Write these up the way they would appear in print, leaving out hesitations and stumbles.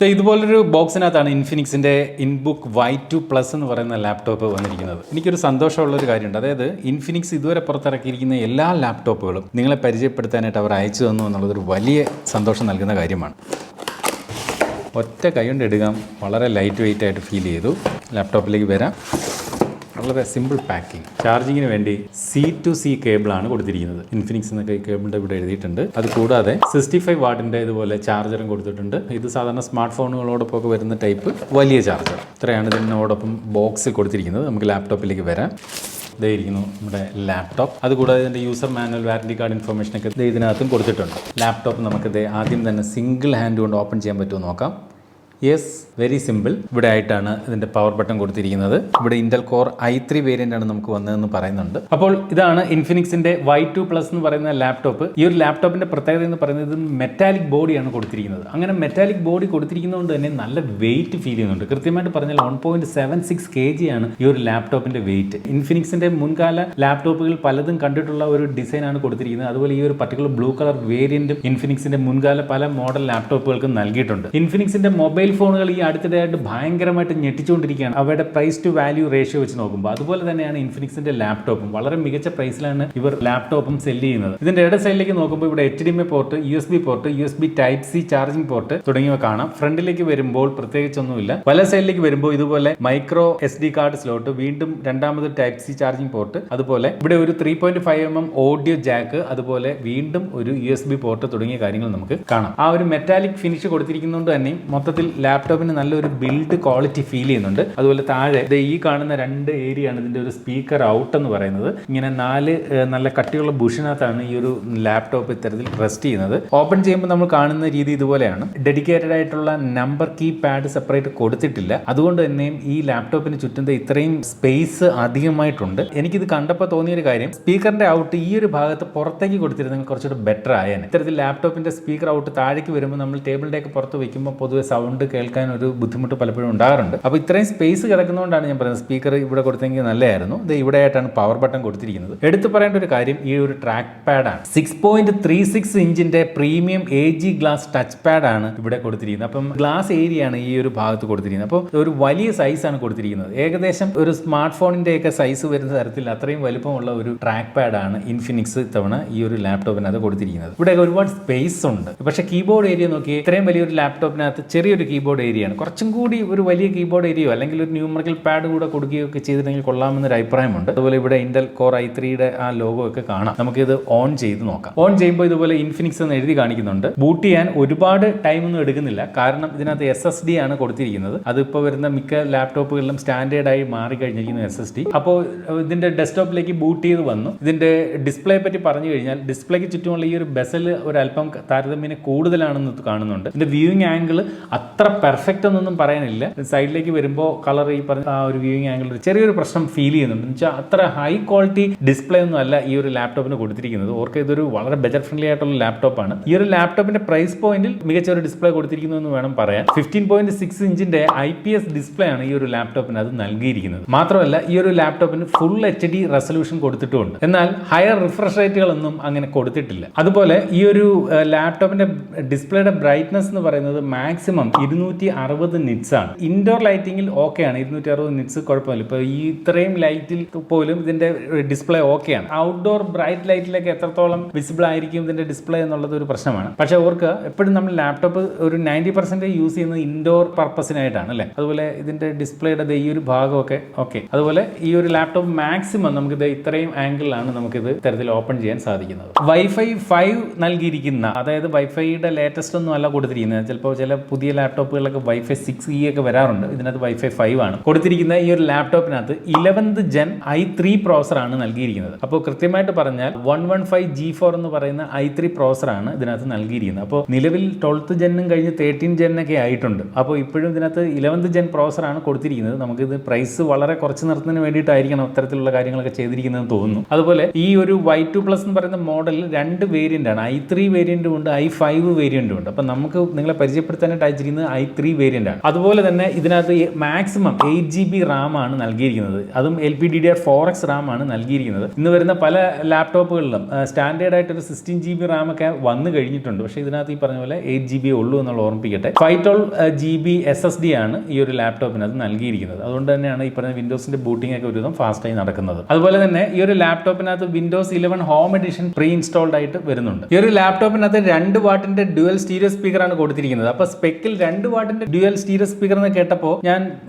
ഇതുപോലൊരു ബോക്സിനകത്താണ് ഇൻഫിനിക്സിൻ്റെ ഇൻബുക്ക് Y2+ എന്ന് പറയുന്ന ലാപ്ടോപ്പ് വന്നിരിക്കുന്നത്. എനിക്കൊരു സന്തോഷമുള്ളൊരു കാര്യമുണ്ട്. അതായത് ഇൻഫിനിക്സ് ഇതുവരെ പുറത്തിറക്കിയിരിക്കുന്ന എല്ലാ ലാപ്ടോപ്പുകളും നിങ്ങളെ പരിചയപ്പെടുത്താനായിട്ട് അവർ അയച്ചു തന്നു എന്നുള്ളതൊരു വലിയ സന്തോഷം നൽകുന്ന കാര്യമാണ്. ഒറ്റ കൈ കൊണ്ട് എടുക്കാം. വളരെ ലൈറ്റ് വെയിറ്റ് ആയിട്ട് ഫീൽ ചെയ്തു. ലാപ്ടോപ്പിലേക്ക് വരാം. വളരെ സിമ്പിൾ പാക്കിംഗ്. ചാർജിങ്ങിന് വേണ്ടി C2C കേബിളാണ് കൊടുത്തിരിക്കുന്നത്. ഇൻഫിനിക്സ് എന്നൊക്കെ ഈ കേബിളിൻ്റെ ഇവിടെ എഴുതിയിട്ടുണ്ട്. അത് കൂടാതെ 65 വാട്ടിൻ്റെ ഇതുപോലെ ചാർജറും കൊടുത്തിട്ടുണ്ട്. ഇത് സാധാരണ സ്മാർട്ട് ഫോണുകളോടൊപ്പം ഒക്കെ വരുന്ന ടൈപ്പ് വലിയ ചാർജർ. ഇത്രയാണ് ഇതിനോടൊപ്പം ബോക്സിൽ കൊടുത്തിരിക്കുന്നത്. നമുക്ക് ലാപ്ടോപ്പിലേക്ക് വരാം. ഇതായിരിക്കുന്നു നമ്മുടെ ലാപ്ടോപ്പ്. അതുകൂടാതെ ഇതിൻ്റെ യൂസർ മാനുവൽ, വാറണ്ടി കാർഡ് ഇൻഫർമേഷനൊക്കെ ഇതിനകത്തും കൊടുത്തിട്ടുണ്ട്. ലാപ്ടോപ്പ് നമുക്കിത് ആദ്യം തന്നെ സിംഗിൾ ഹാൻഡ് കൊണ്ട് ഓപ്പൺ ചെയ്യാൻ പറ്റുമോ നോക്കാം. Yes, very simple. ഇവിടെ ആയിട്ടാണ് ഇതിൻ്റെ പവർ ബട്ടൺ കൊടുത്തിരിക്കുന്നത്. ഇവിടെ ഇന്റൽ കോർ i3 വേരിയൻ്റ് ആണ് നമുക്ക് വന്നതെന്ന് പറയുന്നുണ്ട്. അപ്പോൾ ഇതാണ് ഇൻഫിനിക്സിൻ്റെ Y2+ എന്ന് പറയുന്ന ലാപ്ടോപ്പ്. ഈ ഒരു ലാപ്ടോപ്പിൻ്റെ പ്രത്യേകത എന്ന് പറയുന്നത് മെറ്റാലിക് ബോഡിയാണ് കൊടുത്തിരിക്കുന്നത്. അങ്ങനെ മെറ്റാലിക് ബോഡി കൊടുത്തിരിക്കുന്നതുകൊണ്ട് തന്നെ നല്ല വെയിറ്റ് ഫീൽ ചെയ്യുന്നുണ്ട്. കൃത്യമായിട്ട് പറഞ്ഞാൽ 1.76 kg ആണ് ഈ ഒരു ലാപ്ടോപ്പിൻ്റെ വെയിറ്റ്. ഇൻഫിനിക്സിൻ്റെ മുൻകാല ലാപ്ടോപ്പുകൾ പലതും കണ്ടിട്ടുള്ള ഒരു ഡിസൈനാണ് കൊടുത്തിരിക്കുന്നത്. അതുപോലെ ഈ ഒരു പർട്ടിക്കുലർ ബ്ലൂ കളർ വേരിയന്റും ഇൻഫിനിക്സിൻ്റെ മുൻകാല പല മോഡൽ ലാപ്ടോപ്പുകൾക്കും നൽകിയിട്ടുണ്ട്. ഇൻഫിനിക്സിൻ്റെ മൊബൈൽ ഫോണുകൾ ഈ അടുത്തിടെയായിട്ട് ഭയങ്കരമായിട്ട് ഞെട്ടിച്ചുകൊണ്ടിരിക്കുകയാണ് അവരുടെ പ്രൈസ് ടു വാല്യൂ റേഷ്യോ വെച്ച് നോക്കുമ്പോൾ. അതുപോലെ തന്നെയാണ് ഇൻഫിനിക്സിന്റെ ലാപ്ടോപ്പും. വളരെ മികച്ച പ്രൈസിലാണ് ഇവർ ലാപ്ടോപ്പും സെല് ചെയ്യുന്നത്. ഇതിന്റെ ഇട സൈഡിലേക്ക് നോക്കുമ്പോൾ ഇവിടെ HDMI port, USB port, USB Type-C charging port തുടങ്ങിയവ കാണാം. ഫ്രണ്ടിലേക്ക് വരുമ്പോൾ പ്രത്യേകിച്ചൊന്നുമില്ല. വല സൈഡിലേക്ക് വരുമ്പോൾ ഇതുപോലെ മൈക്രോ SD കാർഡ് സ്ലോട്ട്, വീണ്ടും രണ്ടാമത് Type-C ചാർജിംഗ് പോർട്ട്, അതുപോലെ ഇവിടെ ഒരു 3.5mm ഓഡിയോ ജാക്ക്, അതുപോലെ വീണ്ടും ഒരു USB പോർട്ട് തുടങ്ങിയ കാര്യങ്ങൾ നമുക്ക് കാണാം. ആ ഒരു മെറ്റാലിക് ഫിനിഷ് കൊടുത്തിരിക്കുന്നതുകൊണ്ട് തന്നെ മൊത്തത്തിൽ ലാപ്ടോപ്പിന് നല്ലൊരു ബിൽഡ് ക്വാളിറ്റി ഫീൽ ചെയ്യുന്നുണ്ട്. അതുപോലെ താഴെ ഈ കാണുന്ന 2 ഏരിയ ആണ് ഇതിന്റെ ഒരു സ്പീക്കർ ഔട്ട് എന്ന് പറയുന്നത്. ഇങ്ങനെ 4 നല്ല കട്ടിയുള്ള ബുഷിനകത്താണ് ഈ ഒരു ലാപ്ടോപ്പ് ഇത്തരത്തിൽ റെസ്റ്റ് ചെയ്യുന്നത്. ഓപ്പൺ ചെയ്യുമ്പോൾ നമ്മൾ കാണുന്ന രീതി ഇതുപോലെയാണ്. ഡെഡിക്കേറ്റഡ് ആയിട്ടുള്ള നമ്പർ കീ പാഡ് സെപ്പറേറ്റ് കൊടുത്തിട്ടില്ല. അതുകൊണ്ട് തന്നെയും ഈ ലാപ്ടോപ്പിന് ചുറ്റും ഇത്രയും സ്പേസ് അധികമായിട്ടുണ്ട്. എനിക്കിത് കണ്ടപ്പോൾ തോന്നിയൊരു കാര്യം, സ്പീക്കറിന്റെ ഔട്ട് ഈ ഒരു ഭാഗത്ത് പുറത്തേക്ക് കൊടുത്തിരുന്നെങ്കിൽ കുറച്ചുകൂടെ ബെറ്റർ ആയേനെ. ഇത്തരത്തിൽ ലാപ്ടോപ്പിന്റെ സ്പീക്കർ ഔട്ട് താഴേക്ക് വരുമ്പോൾ നമ്മൾ ടേബിളിന്റെ ഒക്കെ പുറത്ത് വയ്ക്കുമ്പോൾ പൊതുവെ സൗണ്ട് കേൾക്കാൻ ഒരു ബുദ്ധിമുട്ട് പലപ്പോഴും ഉണ്ടാകാറുണ്ട്. അപ്പോൾ ഇത്രയും സ്പേസ് കിടക്കുന്നതുകൊണ്ടാണ് ഞാൻ പറയുന്നത് സ്പീക്കർ ഇവിടെ കൊടുത്തെങ്കിൽ നല്ലതായിരുന്നു. ഇത് ഇവിടെ ആയിട്ടാണ് പവർ ബട്ടൺ കൊടുത്തിരിക്കുന്നത്. എടുത്തു പറയേണ്ട ഒരു കാര്യം, ഈ ഒരു ട്രാക്ക് പാഡാണ്. 6.36 ഇഞ്ചിന്റെ പ്രീമിയം AG ഗ്ലാസ് ടച്ച് പാഡാണ് ഇവിടെ കൊടുത്തിരിക്കുന്നത്. അപ്പം ഗ്ലാസ് ഏരിയ ആണ് ഈ ഒരു ഭാഗത്ത് കൊടുത്തിരിക്കുന്നത്. അപ്പോൾ ഒരു വലിയ സൈസാണ് കൊടുത്തിരിക്കുന്നത്. ഏകദേശം ഒരു സ്മാർട്ട് ഫോണിന്റെ ഒക്കെ സൈസ് വരുന്ന തരത്തിൽ അത്രയും വലുപ്പമുള്ള ഒരു ട്രാക്ക് പാഡാണ് ഇൻഫിനിക്സ് ഇത്തവണ ഈ ഒരു ലാപ്ടോപ്പിനകത്ത് കൊടുത്തിരിക്കുന്നത്. ഇവിടെ ഒരുപാട് സ്പേസ് ഉണ്ട്. പക്ഷേ കീബോർഡ് ഏരിയ നോക്കി, ഇത്രയും വലിയൊരു ലാപ്ടോപ്പിനകത്ത് ചെറിയൊരു കീബോർഡ് ഏരിയയാണ്. കുറച്ചും കൂടി ഒരു വലിയ കീബോർഡ് ഏരിയയോ അല്ലെങ്കിൽ ഒരു ന്യൂമറിക്കൽ പാഡ് കൂടെ കൊടുക്കുകയൊക്കെ ചെയ്തിട്ടുണ്ടെങ്കിൽ കൊള്ളാമെന്നൊരു അഭിപ്രായമുണ്ട്. അതുപോലെ ഇവിടെ ഇന്റൽ കോർ i3യുടെ ആ ലോഗോ ഒക്കെ കാണാം. നമുക്കിത് ഓൺ ചെയ്ത് നോക്കാം. ഓൺ ചെയ്യുമ്പോൾ ഇതുപോലെ ഇൻഫിനിക്സ് എന്ന് എഴുതി കാണിക്കുന്നുണ്ട്. ബൂട്ട് ചെയ്യാൻ ഒരുപാട് ടൈം ഒന്നും എടുക്കുന്നില്ല. കാരണം ഇതിനകത്ത് SSD ആണ് കൊടുത്തിരിക്കുന്നത്. അതിപ്പോൾ വരുന്ന മിക്ക ലാപ്ടോപ്പുകളിലും സ്റ്റാൻഡേർഡായി മാറിക്കഴിഞ്ഞിരിക്കുന്നു SSD. അപ്പോൾ ഇതിന്റെ ഡെസ്ക്ടോപ്പിലേക്ക് ബൂട്ട് ചെയ്ത് വന്നു. ഇതിന്റെ ഡിസ്പ്ലേ പറ്റി പറഞ്ഞു കഴിഞ്ഞാൽ, ഡിസ്പ്ലേക്ക് ചുറ്റുമുള്ള ഈ ഒരു ബെസൽ ഒരല്പം താരതമ്യേന കൂടുതലാണെന്ന് കാണുന്നുണ്ട്. ഇതിന്റെ വ്യൂയിങ് ആംഗിൾ അത്ര പെർഫെക്റ്റ് എന്നൊന്നും പറയാനില്ല. സൈഡിലേക്ക് വരുമ്പോൾ കളർ ഈ പറഞ്ഞ ആ ഒരു വ്യൂയിങ് ആംഗിൾ ചെറിയൊരു പ്രശ്നം ഫീൽ ചെയ്യുന്നുണ്ട്. എന്ന് വെച്ചാൽ അത്ര ഹൈ ക്വാളിറ്റി ഡിസ്പ്ലേ ഒന്നും അല്ല ഈ ഒരു ലാപ്ടോപ്പിന് കൊടുത്തിരിക്കുന്നത്. ഓർക്ക് ഇതൊരു വളരെ ബജറ്റ് ഫ്രണ്ട്ലി ആയിട്ടുള്ള ലാപ്ടോപ്പാണ്. ഈ ഒരു ലാപ്ടോപ്പിന്റെ പ്രൈസ് പോയിന്റിൽ മികച്ച ഒരു ഡിസ്പ്ലേ കൊടുത്തിരിക്കുന്നു എന്ന് വേണം പറയാൻ. 15.6 ഇഞ്ചിന്റെ IPS ഡിസ്പ്ലേ ആണ് ഈ ഒരു ലാപ്ടോപ്പിന് അത് നൽകിയിരിക്കുന്നത്. മാത്രമല്ല ഈ ഒരു ലാപ്ടോപ്പിന് ഫുൾ HD റെസൊല്യൂഷൻ കൊടുത്തിട്ടുണ്ട്. എന്നാൽ ഹയർ റിഫ്രഷ് റേറ്റുകളൊന്നും അങ്ങനെ കൊടുത്തിട്ടില്ല. അതുപോലെ ഈ ഒരു ലാപ്ടോപ്പിന്റെ ഡിസ്പ്ലേയുടെ ബ്രൈറ്റ്നസ് എന്ന് പറയുന്നത് മാക്സിമം 260 നിറ്റ്സ് ആണ്. ഇൻഡോർ ലൈറ്റിംഗിൽ ഓക്കെ ആണ്, 260 നിറ്റ്സ് കുഴപ്പമില്ല. ഇപ്പോൾ ഈ ഇത്രയും ലൈറ്റിൽ പോലും ഇതിന്റെ ഡിസ്പ്ലേ ഓക്കെയാണ്. ഔട്ട്ഡോർ ബ്രൈറ്റ് ലൈറ്റിലേക്ക് എത്രത്തോളം വിസിബിൾ ആയിരിക്കും ഇതിന്റെ ഡിസ്പ്ലേ എന്നുള്ളത് ഒരു പ്രശ്നമാണ്. പക്ഷേ ഓർക്ക് എപ്പോഴും നമ്മൾ ലാപ്ടോപ്പ് ഒരു 90% യൂസ് ചെയ്യുന്നത് ഇൻഡോർ പർപ്പസിനായിട്ടാണ് അല്ലേ. അതുപോലെ ഇതിന്റെ ഡിസ്പ്ലേയുടെ ഈ ഒരു ഭാഗമൊക്കെ ഓക്കെ. അതുപോലെ ഈ ഒരു ലാപ്ടോപ്പ് മാക്സിമം നമുക്കിത് ഇത്രയും ആംഗിളിലാണ് നമുക്കിത് ഇത്തരത്തിൽ ഓപ്പൺ ചെയ്യാൻ സാധിക്കുന്നത്. Wi-Fi 5 നൽകിയിരിക്കുന്ന, അതായത് വൈഫൈയുടെ ലേറ്റസ്റ്റ് ഒന്നും അല്ല കൊടുത്തിരിക്കുന്നത്. ചിലപ്പോൾ ചില പുതിയ ലാപ്ടോപ്പുകളിലൊക്കെ Wi-Fi 6E ഒക്കെ വരാറുണ്ട്. ഇതിനകത്ത് Wi-Fi 5 ആണ് കൊടുത്തിരിക്കുന്ന. ഈ ഒരു ലാപ്ടോപ്പിനകത്ത് 11th Gen i3 പ്രോസറാണ് നൽകിയിരിക്കുന്നത്. അപ്പോൾ കൃത്യമായിട്ട് പറഞ്ഞാൽ 115G4 എന്ന് പറയുന്ന i3 പ്രോസറാണ് ഇതിനകത്ത് നൽകിയിരിക്കുന്നത്. അപ്പോൾ നിലവിൽ 12th Gen കഴിഞ്ഞ് 13th Gen ഒക്കെ ആയിട്ടുണ്ട്. അപ്പോൾ ഇപ്പോഴും ഇതിനകത്ത് 11th Gen പ്രോസറാണ് കൊടുത്തിരിക്കുന്നത്. നമുക്കിത് പ്രൈസ് വളരെ കുറച്ച് നിർത്തുന്നതിന് വേണ്ടിയിട്ടായിരിക്കണം അത്തരത്തിലുള്ള കാര്യങ്ങളൊക്കെ ചെയ്തിരിക്കുന്നതെന്ന് തോന്നുന്നു. അതുപോലെ ഈ ഒരു Y2+ എന്ന് പറയുന്ന മോഡലിൽ 2 വേരിയന്റ് ആണ്. i3 വേരിയന്റും ഉണ്ട്, i5 വേരിയന്റും ഉണ്ട്. അപ്പോൾ നമുക്ക് നിങ്ങളെ പരിചയപ്പെടുത്താനായിട്ട് അയച്ചിരിക്കുന്നത് i3 വേരിയന്റ് ആണ്. അതുപോലെ തന്നെ ഇതിനകത്ത് മാക്സിമം 8GB റാം ആണ് നൽകിയിരിക്കുന്നത്. അതും LPDDR4X റാം ആണ് നൽകിയിരിക്കുന്നത്. ഇന്ന് വരുന്ന പല ലാപ്ടോപ്പുകളിലും സ്റ്റാൻഡേർഡ് ആയിട്ട് ഒരു 16GB റാം ഒക്കെ വന്നു കഴിഞ്ഞിട്ടുണ്ട്. പക്ഷേ ഇതിനകത്ത് ഈ പറഞ്ഞ പോലെ 8GB ഉള്ളൂ എന്നുള്ള ഓർമ്മിപ്പിക്കട്ടെ. 512GB SSD ആണ് ഈ ഒരു ലാപ്ടോപ്പിനകത്ത് നൽകിയിരിക്കുന്നത്. അതുകൊണ്ട് തന്നെയാണ് ഈ പറഞ്ഞ വിൻഡോസിന്റെ ബൂട്ടിംഗ് ഒക്കെ ഒരുവിധം ഫാസ്റ്റായി നടക്കുന്നത്. അതുപോലെ തന്നെ ഈ ഒരു ലാപ്ടോപ്പിനകത്ത് Windows 11 home edition pre installed ആയിട്ട് വരുന്നുണ്ട്. ഈ ഒരു ലാപ്ടോപ്പിനകത്ത് 2 വാട്ടിന്റെ ഡ്യുവൽ സ്റ്റീരിയോ സ്പീക്കർ ആണ് കൊടുത്തിരിക്കുന്നത്. അപ്പൊ സ്പെക്കിൽ 2 വാട്ടിന്റെ ഡ്യുവൽ സ്റ്റീരിയോ സ്പീക്കർ എന്ന് കേട്ടപ്പോൾ ഞാൻ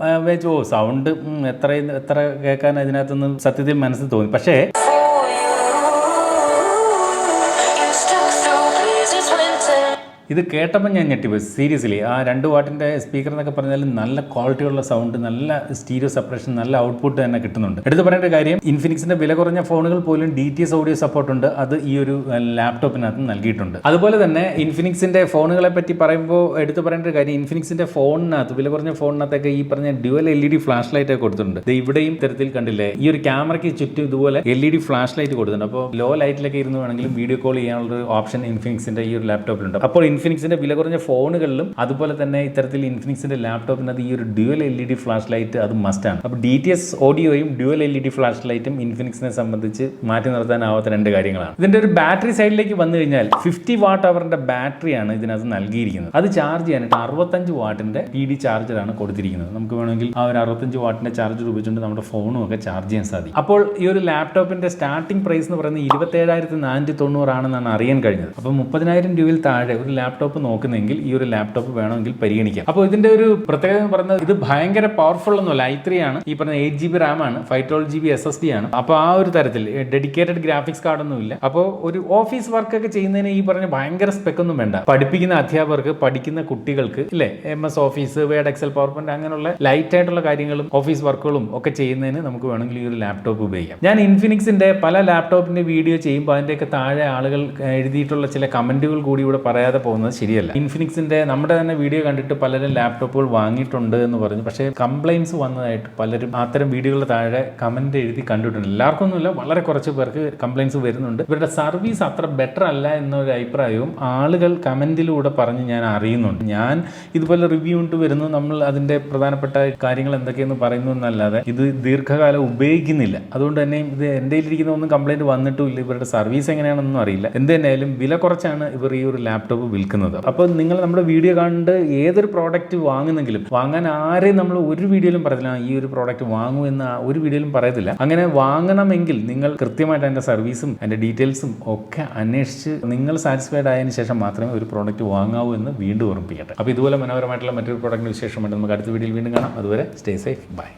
വെച്ചു സൗണ്ട് എത്ര കേൾക്കാൻ ഇതിനകത്തുനിന്ന് സത്യത്തിൽ മനസ്സിൽ തോന്നി. പക്ഷേ ഇത് കേട്ടപ്പോൾ ഞാൻ ഞെട്ടിപ്പോയി സീരിയസ്ലി. ആ 2 വാട്ടിൻ്റെ സ്പീക്കർ എന്നൊക്കെ പറഞ്ഞാൽ നല്ല ക്വാളിറ്റിയുള്ള സൗണ്ട്, നല്ല സ്റ്റീരിയോ സെപ്പറേഷൻ, നല്ല ഔട്ട്പുട്ട് തന്നെ കിട്ടുന്നുണ്ട്. എടുത്ത് പറയേണ്ട കാര്യം, ഇൻഫിനിക്സിന്റെ വില കുറഞ്ഞ ഫോണുകൾ പോലും DTS ഓഡിയോ സപ്പോർട്ട് ഉണ്ട്. അത് ഈ ഒരു ലാപ്ടോപ്പിനകത്ത് നൽകിയിട്ടുണ്ട്. അതുപോലെ തന്നെ ഇൻഫിനിക്സിന്റെ ഫോണുകളെ പറ്റി പറയുമ്പോൾ എടുത്ത് പറയേണ്ട കാര്യം, ഇൻഫിനിക്സിന്റെ ഫോണിനകത്ത് വില കുറഞ്ഞ ഫോണിനകത്തൊക്കെ ഈ പറഞ്ഞ ഡ്യുവൽ LED ഫ്ലാഷ് ലൈറ്റ് ഒക്കെ കൊടുത്തിട്ടുണ്ട്. ഇവിടെയും ഇത്തരത്തിൽ കണ്ടില്ലേ, ഈ ഒരു ക്യാമറയ്ക്ക് ചുറ്റും ഇതുപോലെ LED ഫ്ലാഷ് ലൈറ്റ് കൊടുത്തിട്ടുണ്ട്. അപ്പോൾ ലോ ലൈറ്റിലൊക്കെ ഇരുന്ന് വേണമെങ്കിലും വീഡിയോ കോൾ ചെയ്യാനുള്ള ഓപ്ഷൻ ഇൻഫിനിക്സിന്റെ ഈ ഒരു ലാപ്ടോപ്പിലുണ്ട്. അപ്പോൾ ഇൻഫിനിക്സിന്റെ വില കുറഞ്ഞ ഫോണുകളിലും അതുപോലെ തന്നെ ഇത്തരത്തിൽ ഇൻഫിനിക്സിന്റെ ലാപ്ടോപ്പിനകത്ത് ഈ ഒരു ഡ്യുവൽ LED ഫ്ലാഷ് ലൈറ്റ് അത് മസ്റ്റാണ്. അപ്പോൾ DTS ഓഡിയോയും ഡ്യുവൽ LED ഫ്ലാഷ് ലൈറ്റും ഇൻഫിനിക്സിനെ സംബന്ധിച്ച് മാറ്റി നിർത്താനാവാത്ത 2 കാര്യങ്ങളാണ്. ഇതിന്റെ ഒരു ബാറ്ററി സൈഡിലേക്ക് വന്നു കഴിഞ്ഞാൽ 50 വാട്ട് അവറിന്റെ ബാറ്ററിയാണ് ഇതിനകത്ത് നൽകിയിരിക്കുന്നത്. അത് ചാർജ് ചെയ്യാനായിട്ട് 65 വാട്ടിന്റെ PD ചാർജറാണ് കൊടുത്തിരിക്കുന്നത്. നമുക്ക് വേണമെങ്കിൽ ആ ഒരു 65 വാട്ടിന്റെ ചാർജർ ഉപയോഗിച്ചുകൊണ്ട് നമ്മുടെ ഫോണും ഒക്കെ ചാർജ് ചെയ്യാൻ സാധിക്കും. അപ്പോൾ ഈ ഒരു ലാപ്ടോപ്പിന്റെ സ്റ്റാർട്ടിംഗ് പ്രൈസ് എന്ന് പറയുന്നത് 27,490 ആണെന്നാണ് അറിയാൻ കഴിഞ്ഞത്. അപ്പോൾ 30,000 രൂപയിൽ താഴെ ഒരു ലാപ്ടോപ്പ് നോക്കുന്നെങ്കിൽ ഈ ഒരു ലാപ്ടോപ്പ് വേണമെങ്കിൽ പരിഗണിക്കാം. അപ്പോൾ ഇതിന്റെ ഒരു പ്രത്യേകത എന്ന് പറയുന്നത്, ഇത് ഭയങ്കര പവർഫുൾ ഒന്നുമല്ല. i3 ആണ്, ഈ പറഞ്ഞ 8GB റാം ആണ്, 512GB SSD ആണ്. അപ്പോൾ ആ ഒരു തരത്തിൽ ഡെഡിക്കേറ്റഡ് ഗ്രാഫിക്സ് കാർഡൊന്നും ഇല്ല. അപ്പോൾ ഒരു ഓഫീസ് വർക്ക് ഒക്കെ ചെയ്യുന്നതിന് ഈ പറഞ്ഞ ഭയങ്കര സ്പെക് ഒന്നും വേണ്ട. പഠിപ്പിക്കുന്ന അധ്യാപകർക്ക്, പഠിക്കുന്ന കുട്ടികൾക്ക് ഇല്ലേ, MS office, Word, Excel, PowerPoint അങ്ങനെയുള്ള ലൈറ്റ് ആയിട്ടുള്ള കാര്യങ്ങളും ഓഫീസ് വർക്കുകളും ഒക്കെ ചെയ്യുന്നതിന് നമുക്ക് വേണമെങ്കിൽ ഈ ഒരു ലാപ്ടോപ്പ് ഉപയോഗിക്കാം. ഞാൻ ഇൻഫിനിക്സിന്റെ പല ലാപ്ടോപ്പിന്റെ വീഡിയോ ചെയ്യുമ്പോൾ അതിന്റെയൊക്കെ താഴെ ആളുകൾ എഴുതിയിട്ടുള്ള ചില കമന്റുകൾ കൂടി ഇവിടെ പറയാതെ പോകുന്നത് ശരിയല്ല. ഇൻഫിനിക്സിന്റെ നമ്മുടെ തന്നെ വീഡിയോ കണ്ടിട്ട് പലരും ലാപ്ടോപ്പുകൾ വാങ്ങിയിട്ടുണ്ട് എന്ന് പറഞ്ഞു. പക്ഷേ കംപ്ലൈൻസ് വന്നതായിട്ട് പലരും അത്തരം വീഡിയോകളുടെ താഴെ കമന്റ് എഴുതി കണ്ടിട്ടുണ്ട്. എല്ലാവർക്കും ഒന്നുമില്ല, വളരെ കുറച്ച് പേർക്ക് കംപ്ലൈൻസ് വരുന്നുണ്ട്. ഇവരുടെ സർവീസ് അത്ര ബെറ്റർ അല്ല എന്നൊരു അഭിപ്രായവും ആളുകൾ കമന്റിലൂടെ പറഞ്ഞ് ഞാൻ അറിയുന്നുണ്ട്. ഞാൻ ഇതുപോലെ റിവ്യൂ ഇട്ട് വരുന്നു, നമ്മൾ അതിന്റെ പ്രധാനപ്പെട്ട കാര്യങ്ങൾ എന്തൊക്കെയെന്ന് പറയുന്നു എന്നല്ലാതെ ഇത് ദീർഘകാലം ഉപയോഗിക്കുന്നില്ല. അതുകൊണ്ട് തന്നെ ഇത് എൻ്റെ ഇരിക്കുന്ന ഒന്നും കംപ്ലൈന്റ് വന്നിട്ടുമില്ല. ഇവരുടെ സർവീസ് എങ്ങനെയാണെന്നൊന്നും അറിയില്ല. എന്ത് തന്നെയായാലും വില കുറച്ചാണ് ഇവർ ഈ ഒരു ലാപ്ടോപ്പ് വിൽക്കുന്നത്. അപ്പോൾ നിങ്ങൾ നമ്മുടെ വീഡിയോ കണ്ട് ഏതൊരു പ്രോഡക്റ്റ് വാങ്ങുന്നെങ്കിലും, വാങ്ങാൻ ആരെയും നമ്മൾ ഒരു വീഡിയോയിലും പറയത്തില്ല ഈ ഒരു പ്രോഡക്റ്റ് വാങ്ങൂ എന്ന് ഒരു വീഡിയോയിലും പറയത്തില്ല. അങ്ങനെ വാങ്ങണമെങ്കിൽ നിങ്ങൾ കൃത്യമായിട്ട് അതിൻ്റെ സർവീസും അതിൻ്റെ ഡീറ്റെയിൽസും ഒക്കെ അന്വേഷിച്ച് നിങ്ങൾ സാറ്റിസ്ഫൈഡ് ആയതിനു ശേഷം മാത്രമേ ഒരു പ്രോഡക്റ്റ് വാങ്ങാവൂ എന്ന് വീണ്ടും ഓർമ്മിപ്പിക്കട്ടെ. അപ്പോൾ ഇതുപോലെ മനോഹരമായിട്ടുള്ള മറ്റൊരു പ്രോഡക്റ്റിന് വിശേഷമായിട്ട് നമുക്ക് അടുത്ത വീഡിയോയിൽ വീണ്ടും കാണാം. അതുവരെ സ്റ്റേ സേഫ്, ബൈ.